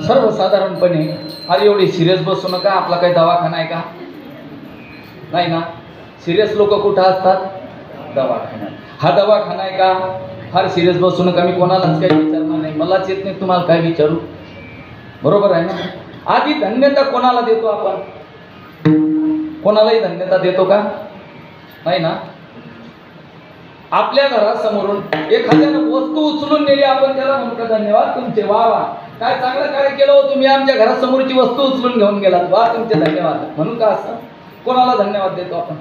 सर्वसाधारणपणे अरे एवढी सिरियस बसू नका, आपला काही दवाखाना आहे का? नाही ना. सिरियस लोक कुठं असतात? दवाखान्यात. हा दवाखाना आहे का? फार सिरियस बसू नका. मी कोणालाच काही विचारणार नाही, मलाच येत नाही, तुम्हाला काय विचारू? बरोबर आहे ना. आधी धन्यता कोणाला देतो आपण? कोणालाही धन्यता देतो का? नाही ना. आपल्या घरासमोरून एखाद्यानं वस्तू उचलून नेली, आपण त्याला म्हणतो धन्यवाद तुमचे, वा वा, काय चांगलं कार्य केलं हो तुम्ही, आमच्या घरासमोरची वस्तू उचलून घेऊन गेलात, वा तुमचे धन्यवाद. म्हणून का असं कोणाला धन्यवाद देतो आपण?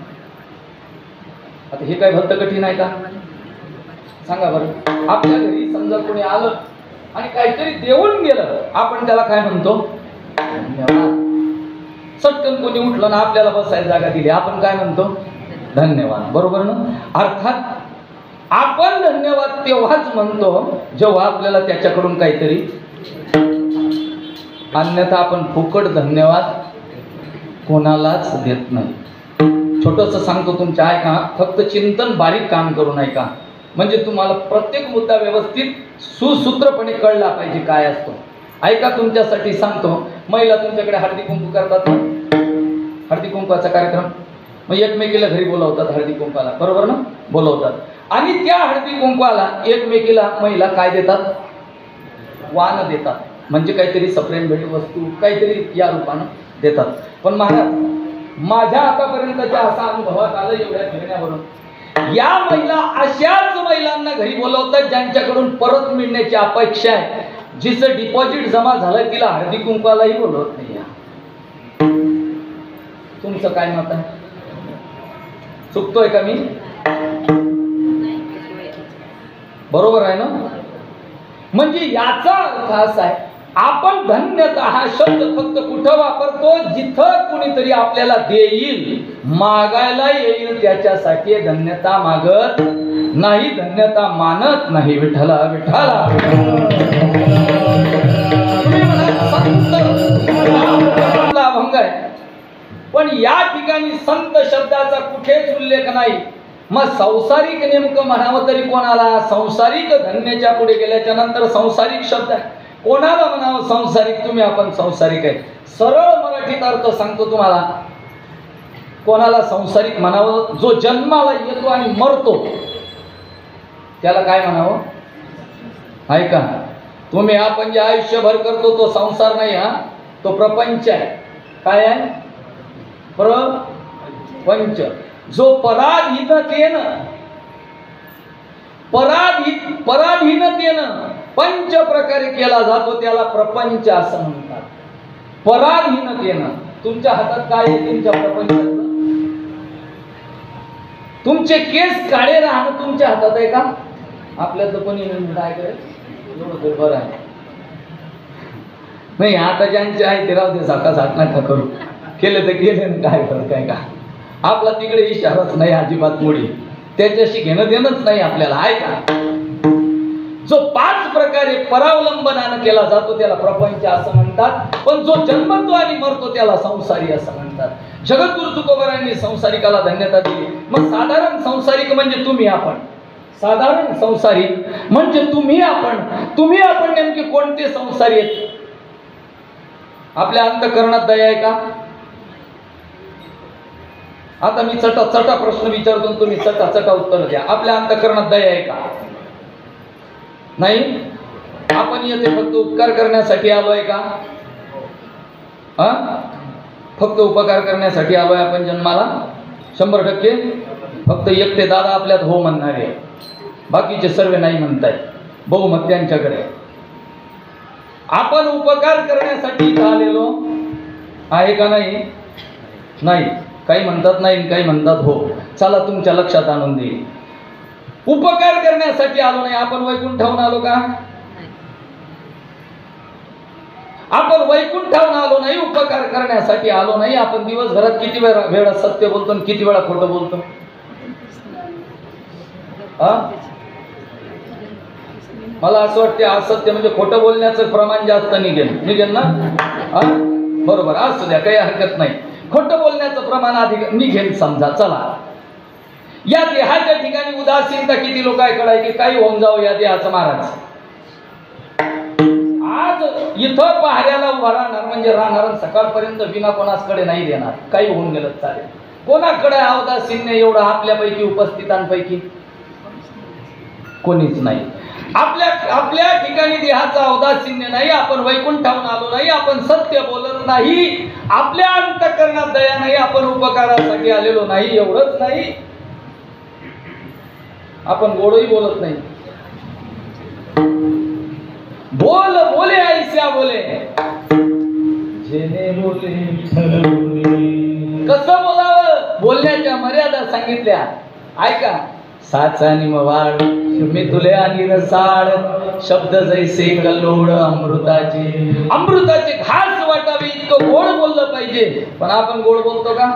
आता हे काय भलतं कठीण आहे का? सांगा बरं. आपल्या घरी समजा कोणी आलं आणि काहीतरी देऊन गेलं, आपण त्याला काय म्हणतो? धन्यवाद. सटकन कोणी उठलं ना, आपल्याला बसायला जागा दिली, आपण काय म्हणतो? धन्यवाद. बरोबर ना. अर्थात आपण धन्यवाद तेव्हाच म्हणतो जेव्हा आपल्याला त्याच्याकडून काहीतरी, अन्यथा आपण फुकट धन्यवाद कोणालाच देत नाही. छोटंसं सांगतो तुमच्या, ऐका, फक्त चिंतन बारीक काम करून ऐका, म्हणजे तुम्हाला प्रत्येक मुद्दा व्यवस्थित सुसूत्रपणे कळला पाहिजे काय असतो. ऐका, तुमच्यासाठी सांगतो. महिला तुमच्याकडे हळदी कुंकू करतात ना, हळदी कुंकवाचा कार्यक्रम, मग एकमेकीला घरी बोलवतात हळदी कुंकवाला, बरोबर ना, बोलवतात. आणि त्या हळदी कुंकवाला एकमेकीला महिला काय देतात? वाण देतात, म्हणजे काहीतरी सप्रेम भेट वस्तू काहीतरी या रूपानं देतात. पण महाराज, माझ्या आतापर्यंतच्या असा अनुभवात आलं एवढ्या फिरण्यावरून, या महिला अशाच महिलांना घरी बोलवतात ज्यांच्याकडून परत मिळण्याची अपेक्षा आहे, जिचं डिपॉझिट जमा झालं तिला हळदी कुंकवालाही बोलवत नाही. तुमचं काय मत आहे? चुकतोय का मी? बरोबर आहे ना. म्हणजे याचा अर्थ असा आहे, आपण धन्यता हा शब्द फक्त कुठं वापरतो? जिथं कुणीतरी आपल्याला देईल, मागायला येईल त्याच्यासाठी धन्यता मागत नाही, धन्यता मानत नाही. विठ्ठला विठ्ठला. अभंग आहे, पण या ठिकाणी संत शब्दाचा कुठेच उल्लेख नाही. मग संसारिक नेमकं म्हणावं तरी कोणाला? संसारिक धन्याच्या पुढे गेल्याच्या नंतर संसारिक शब्द आहे, कोणाला म्हणावं संसारिक? तुम्ही आपण संसारिक आहे. सरळ मराठीत अर्थ सांगतो तुम्हाला, कोणाला संसारिक म्हणावं? जो जन्माला येतो आणि मरतो त्याला काय म्हणावं? ऐका, तुम्ही आपण जे आयुष्यभर करतो तो संसार नाही, हा तो प्रपंच आहे. काय आहे? प्रपंच. जो पराधीनतेनं पंच प्रकारे केला जातो त्याला प्रपंच असं म्हणतात. पराधीनतेनं. तुमच्या हातात काय आहे? तुमच्या प्रपंचाचं तुमचे केस काळे राहणं तुमच्या हातात आहे का? आपल्यात कोणी काय करेल? बरं आहे. नाही, आता ज्यांचे आहे ते राहू दे, साका नका करू, केले तर केले, काय फरक आहे का? आपला तिकडे इशाराच नाही अजिबात, मुळी त्याच्याशी घेणं देणंच नाही आपल्याला, आहे का? जो 5 प्रकारे परावलंबनानं केला जातो त्याला प्रपंच असं म्हणतात, पण जो जन्मतो आणि मरतो त्याला संसारी असं म्हणतात. जगद्गुरु तुकोबारायांनी संसारिकाला धन्यता दिली. मग साधारण संसारिक म्हणजे तुम्ही आपण, साधारण संसारिक म्हणजे तुम्ही आपण नेमके कोणते संसारी आहेत? आपल्या अंतःकरणात दया आहे का? आता मी चटा प्रश्न विचारतो, तुम्ही चटा उत्तर द्या. आपल्या अंतःकरणात दया आहे का? नाही. आपण येथे फक्त उपकार करण्यासाठी आलोय का? फक्त उपकार करण्यासाठी आलोय आपण जन्माला? 100%. फक्त एकटे दादा आपल्यात हो म्हणणारे, बाकीचे सर्व नाही म्हणताय. बहुमत त्यांच्याकडे. आपण उपकार करण्यासाठी आलेलो आहे का? नाही. नाही. काही म्हणतात नाही, काही म्हणतात हो. चला तुमच्या लक्षात आणून देईल. उपकार करण्यासाठी आलो नाही. आपण वैकुंठाहून आलो का? आपण वैकुंठाहून आलो नाही, उपकार करण्यासाठी आलो नाही. आपण दिवसभरात किती वेळा सत्य बोलतो आणि किती वेळा खोटं बोलतो? मला असं वाटते असत्य म्हणजे खोटं बोलण्याचं प्रमाण जास्त निघेल ना? बरोबर, असू द्या, काही हरकत नाही. खोटं बोलण्याचं प्रमाण अधिक निघेल समजा. चला, या देहाच्या ठिकाणी उदासीनता किती लोक आहे कळाय की काही होऊन जाऊ या देहाचं महाराज. आज इथं पहाऱ्याला उभा राहणार म्हणजे राहणार, सकाळपर्यंत विना कोणाकडे नाही देणार, काही होऊन गेलं चालेल. कोणाकडे अवदासीन्य एवढं आपल्यापैकी उपस्थितांपैकी कोणीच नाही. आपल्या ठिकाणी देहाचा औदासीन्य नाही, आपण वैकुंठाहून आलो नाही, आपण सत्य बोलत नाही, आपल्या अंतःकरणात दया नाही, आपण उपकारासाठी आलेलो नाही. एवढंच नाही, आपण गोडही बोलत नाही. बोल बोले ऐस्या बोले जेने बोले. कसं बोलावं, बोलण्याच्या मर्यादा सांगितल्या. ऐका, साचा निमवाड मी तुले आणि रसाळ, शब्द जैसे कल्लोळ अमृताचे. अमृताचे घास वाटावे इतकं गोड बोललं पाहिजे. पण आपण गोड बोलतो का?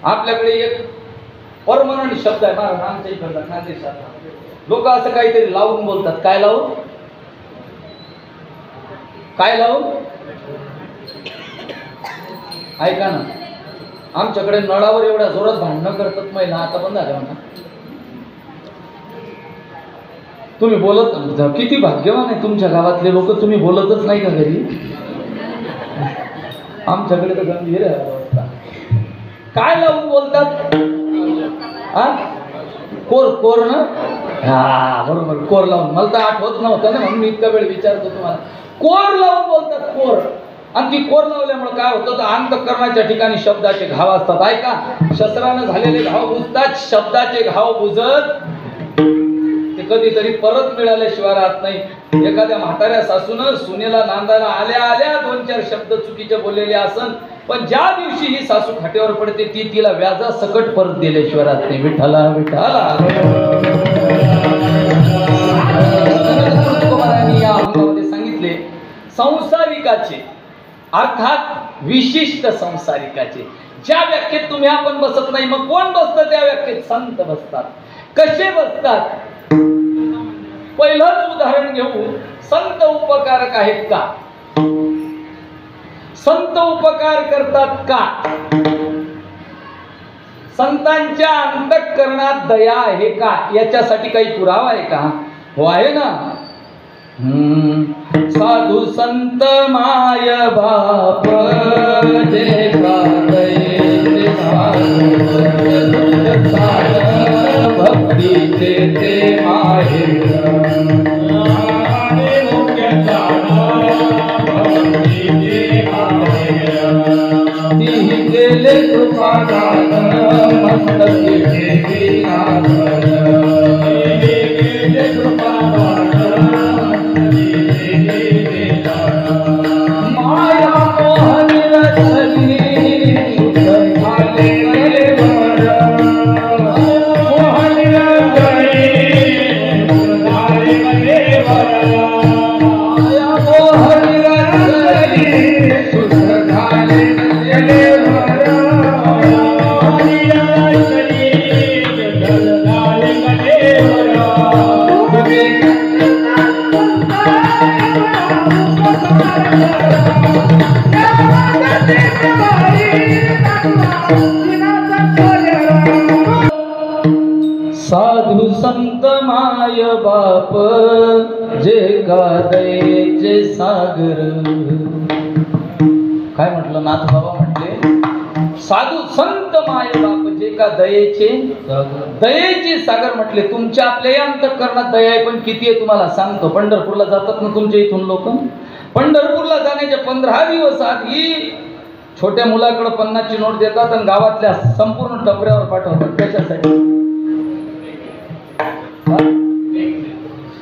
आपल्याकडे एक परमनंट शब्द आहे महाराज आमच्या इकडचा खानदेशातला. लोक असं काहीतरी लावून बोलतात. काय लावून? काय लावून? ऐका ना, आमच्याकडे नळावर एवढ्या जोरात भांडणं करतात महिला, आता बंद झाल्या म्हणा. तुम्ही बोलत, किती भाग्यवान आहे तुमच्या गावातले लोक, तुम्ही बोलतच नाही का घरी? आमच्याकडे तर गंभीर आहे अवस्था. काय लावून बोलतात? कोर ना? हा बरोबर, कोर लावून. मला तर आठवत नव्हतं ना, म्हणून मी इतका वेळ विचारतो तुम्हाला. कोर लावून बोलतात, कोर. आणि ती कोर लावल्यामुळे काय होतं, तर अंतःकरणाच्या ठिकाणी शब्दाचे घाव असतात. ऐका, शस्त्रानं झालेले घाव बुजतात, शब्दाचे घाव बुजत ते कधीतरी परत मिळाल्याशिवाय राहत नाही. एखाद्या म्हाताऱ्या सासून सुनेला नांदायला आल्या आल्या 2-4 शब्द चुकीचे बोललेले असन, पण ज्या दिवशी ही सासू खाट्यावर पडते ती तिला व्याजा सकट परत दिल्याशिवाय राहत नाही. विठ्ठला विठ्ठला. या अंगामध्ये सांगितले संसारिकाचे, अर्थात विशिष्ट संसारिकाचे. ज्या व्याख्येत तुम्ही आपण बसत नाही, मग कोण बसतं त्या व्याख्येत? संत बसतात. कसे बसतात? पहिलंच उदाहरण घेऊ. संत उपकारक आहेत का? संत उपकार करतात का? संतांच्या अंतःकरणात दया आहे का? याच्यासाठी काही पुरावा आहे का? हो आहे ना. साधू संत माय बाप जे भक्तीचे ते माहेर. ती गेले कृपादान मस्तकी ठेवी नाथ. साधू संत माय बाप जे का दयेचे सागर. काय म्हटलं नाथ बाबा? म्हटले साधू संत माय बाप जे का दयेचे दयेचे सागर म्हटले. तुमच्या आपल्या अंतःकरणात दया आहे, पण किती आहे तुम्हाला सांगतो. पंढरपूरला जातात ना तुमच्या इथून लोक. पंढरपूरला जाण्याच्या 15 दिवस आधी छोट्या मुलाकडे 50ची नोट देतात आणि गावातल्या संपूर्ण टपऱ्यावर पाठवतात. कशासाठी?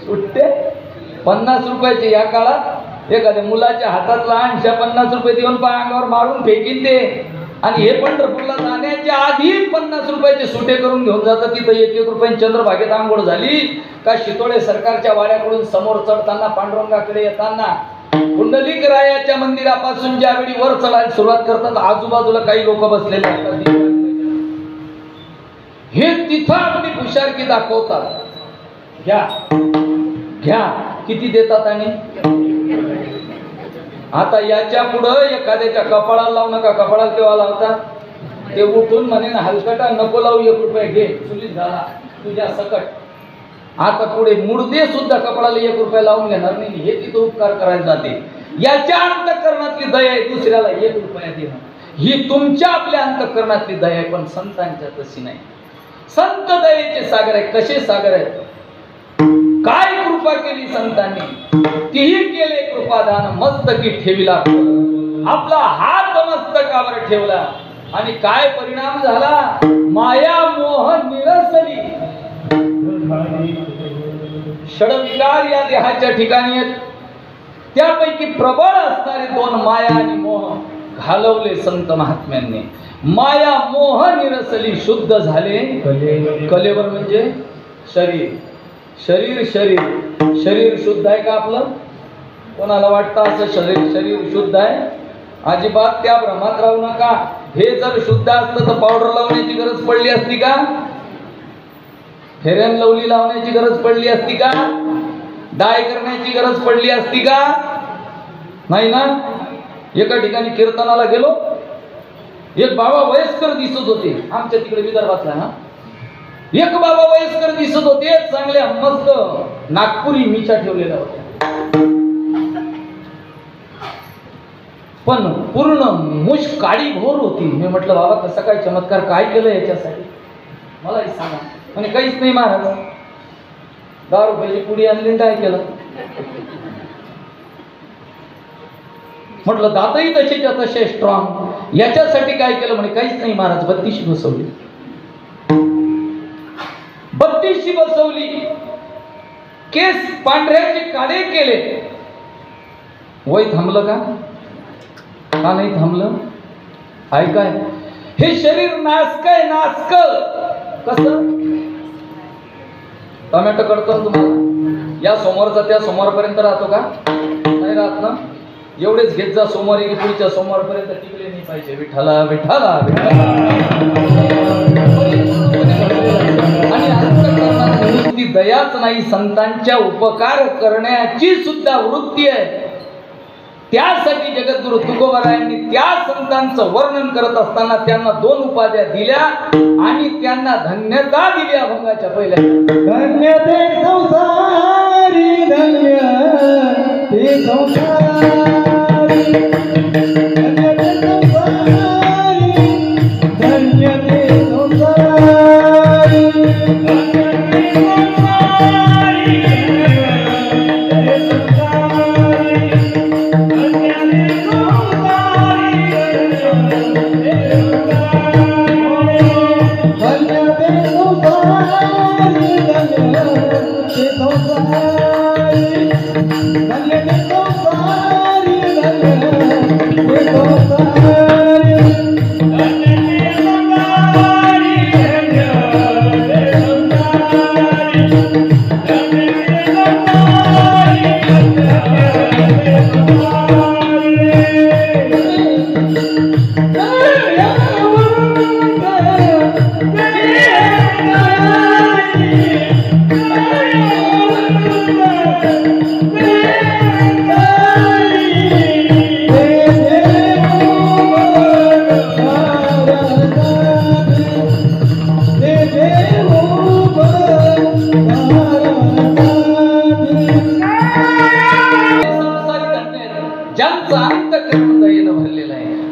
सुट्टे 50 रुपयाचे. या काळात एखाद्या मुलाच्या हातातला 50 रुपये देऊन अंगावर मारून फेकीन ते. आणि हे पंढरपूरला जाण्याच्या आधी 50 रुपयाचे सुटे करून घेऊन जातात. तिथं 1-1 रुपये चंद्रभागेत आंघोळ झाली का शितोळे सरकारच्या वाड्याकडून समोर चढताना पांडुरंगाकडे येताना कुंडलिक रायाच्या मंदिरापासून ज्यावेळी वर चढायला सुरुवात करतात, आजूबाजूला काही लोक बसलेले असतात. हे तिथं आपली हुशारकी दाखवतात. घ्या घ्या किती देतात. आणि आता याच्या पुढं एखाद्याच्या कपाळाला लावू नका. कपाळाला केव्हा लावतात? ते उठून म्हणे ना हलकटा नको लावू, 1 रुपये घे, चुलीत झाला तुझ्या सकट. आता पुढे मुर्दे सुद्धा कपाळाला 1 रुपया लावून घेणार नाही, हे तिथं उपकार करायला जाते. याच्या अंतःकरणातली दया आहे दुसऱ्याला 1 रुपया देणं, ही तुमच्या आपल्या अंतःकरणातली दया आहे, पण संतांच्या तशी नाही. संत दयेचे सागर आहे. कसे सागर आहेत? काय कृपा केली संतांनी, तीही केले कृपादान, मस्तकी ठेविला आपला हात मस्तकावर ठेवला, आणि काय परिणाम झाला? माया मोह निरसली. षडविकार या देहाच्या ठिकाणी आहेत, त्यापैकी प्रबळ असणारे 2 माया आणि मोह घालवले संत महात्म्यांनी. माया मोह निरसली, शुद्ध झाले कलेवर, म्हणजे शरीर. शरीर शरीर शरीर शुद्ध आहे का आपलं? कोणाला वाटतं असं शरीर शुद्ध आहे? अजिबात त्या भ्रमात राहू नका. हे जर शुद्ध असतं तर पावडर लावण्याची गरज पडली असती का? फेअर अँड लवली लावण्याची गरज पडली असती का? डाय करण्याची गरज पडली असती का? नाही ना. एका ठिकाणी कीर्तनाला गेलो, एक बाबा वयस्कर दिसत होते, आमच्या तिकडे विदर्भातला ना. एक बाबा वयस्कर दिसत होते, चांगल्या मस्त नागपुरी मिशा ठेवलेल्या होत्या, पण पूर्ण मुश काळी भोर होती. मी म्हटलं बाबा कसा काय चमत्कार, काय केलं याच्यासाठी मलाही सांगा. आणि काहीच नाही महाराज, 10 रुपयाची पुडी आणली, काय केलं? म्हटलं दातही तसेच्या तसे स्ट्रॉंग, याच्यासाठी काय केलं? म्हणे काहीच नाही महाराज, 32शी बसवली. 32शी बसवली, केस पांढऱ्याचे काळे केले. वय थांबलं का? का नाही थांबलं? ऐकाय, हे शरीर नासकय, नासक. कसं? टोमॅटो करतो ना तुम्हाला, या सोमवारचा त्या सोमवारपर्यंत राहतो का? नाही राहत ना. एवढेच घेत जा, सोमवारी की पुढच्या सोमवारपर्यंत टिकले नाही पाहिजे. विठ्ठला विठ्ठला आणि अंतःकरणात नुसती दयाच नाही, संतांच्या उपकार करण्याची सुद्धा वृत्ती आहे. त्यासाठी जगद्गुरु तुकोबारायांनी त्या संतांचं वर्णन करत असताना त्यांना 2 उपाध्या दिल्या आणि त्यांना धन्यता दिली. अभंगाच्या पहिल्या, धन्य ते संसारी, धन्य ते संसारी, धन्य ते संसारी, धन्य ते संसारी,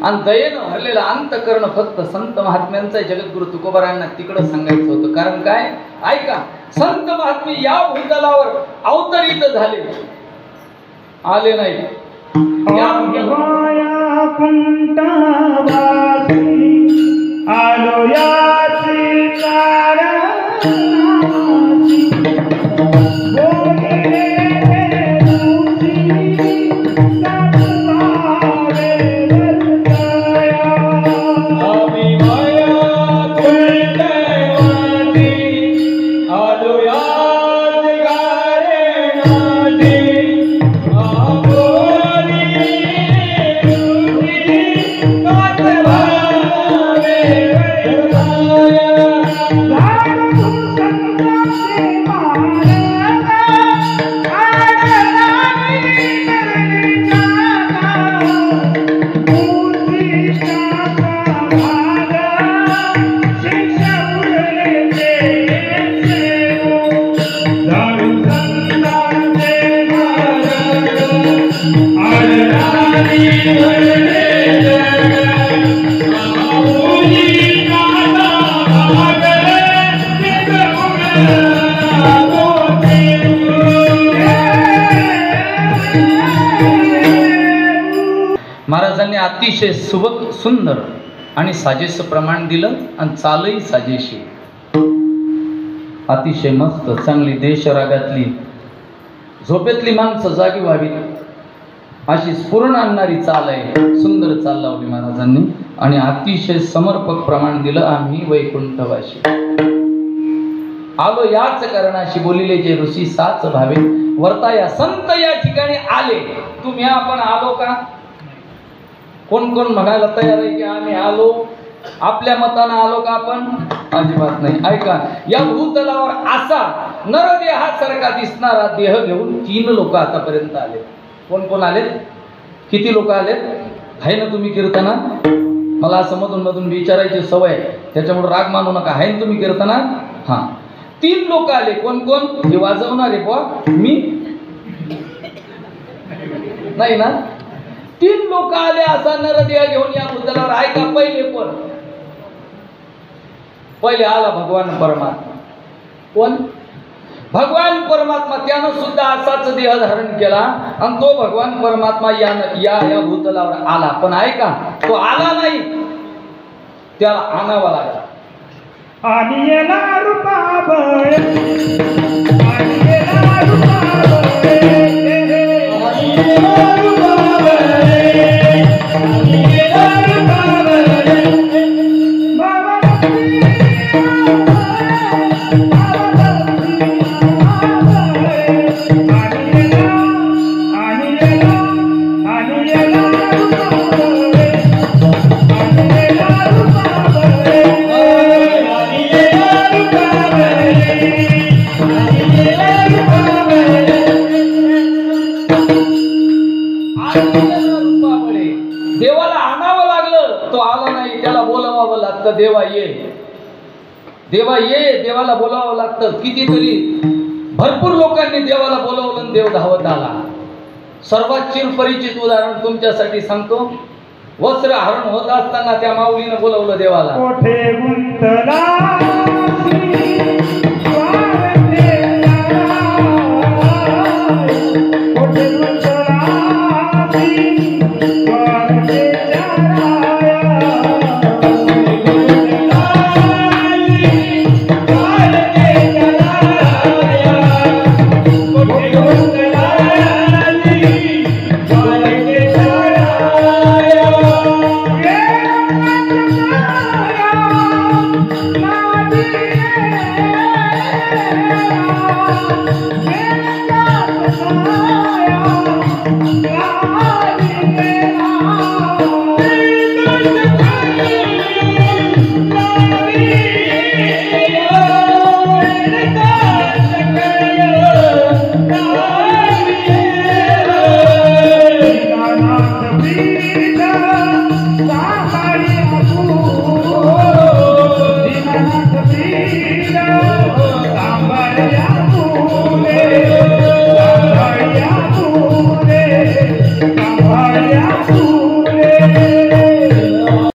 आणि दयेनं भरलेलं अंतःकरण फक्त संत महात्म्यांचं जगद्गुरु तुकोबारायांना तिकडं सांगायचं होतं. कारण काय? ऐका, संत महात्मे या भूतलावर अवतरित झाले, आले नाही. महाराजांनी अतिशय सुंदर आणि साजेसं प्रमाण दिलं आणि चालही साजेशी, अतिशय मस्त चांगली देशरागातली झोपेतली माणसं जागी व्हावी अशी स्फुरण आणणारी चाल आहे. सुंदर चाल लावली महाराजांनी आणि अतिशय समर्पक प्रमाण दिलं. आम्ही वैकुंठवाशी आलो याच कारणाशी बोलिले जे ऋषी साच भावे वर्ता या संत या ठिकाणी आले. तुम्ही आपण आलो का? कोण कोण म्हणायला तयार आहे की आम्ही आलो? आपल्या मतानं आलो का आपण? अजिबात नाही. ऐका, या भूतलावर असा नरदेहासारखा दिसणारा देह घेऊन 3 लोक आतापर्यंत आले. कोण कोण आलेत? किती लोक आलेत? आहे ना तुम्ही कीर्तनात? मला असं मधून मधून विचारायची सवय, त्याच्यामुळे राग मानू नका. आहे ना तुम्ही कीर्तनात? हां, 3 लोक आले. कोण कोण? हे वाजवणारे बुवा मी नाही ना? 3 लोक आले असा नरदेह घेऊन या भूतलावर. ऐका, पहिले कोण? पहिले आला भगवान परमात्मा. कोण? भगवान परमात्मा. त्यानं सुद्धा असाच देह धारण केला आणि तो भगवान परमात्मा या भूतलावर आला. पण ऐका, तो आला नाही, त्याला आणावा लागला. आणि येणार रूपाबळ, आणि येणार रूपाबळ, आणि येणार रूपाबळ, आणि येणार रूपाबळ, बाबा देवाला आणावं लागलं. तो आला नाही, त्याला बोलवावं लागतं. देवा ये, देवा ये, देवाला बोलावं लागतं. कितीतरी भरपूर लोकांनी देवाला बोलवलं आणि देव धावत आला. सर्वात चिरपरिचित उदाहरण तुमच्यासाठी सांगतो. वस्त्र हरण होत असताना त्या माऊलीनं बोलवलं देवाला. कोठे गुंतला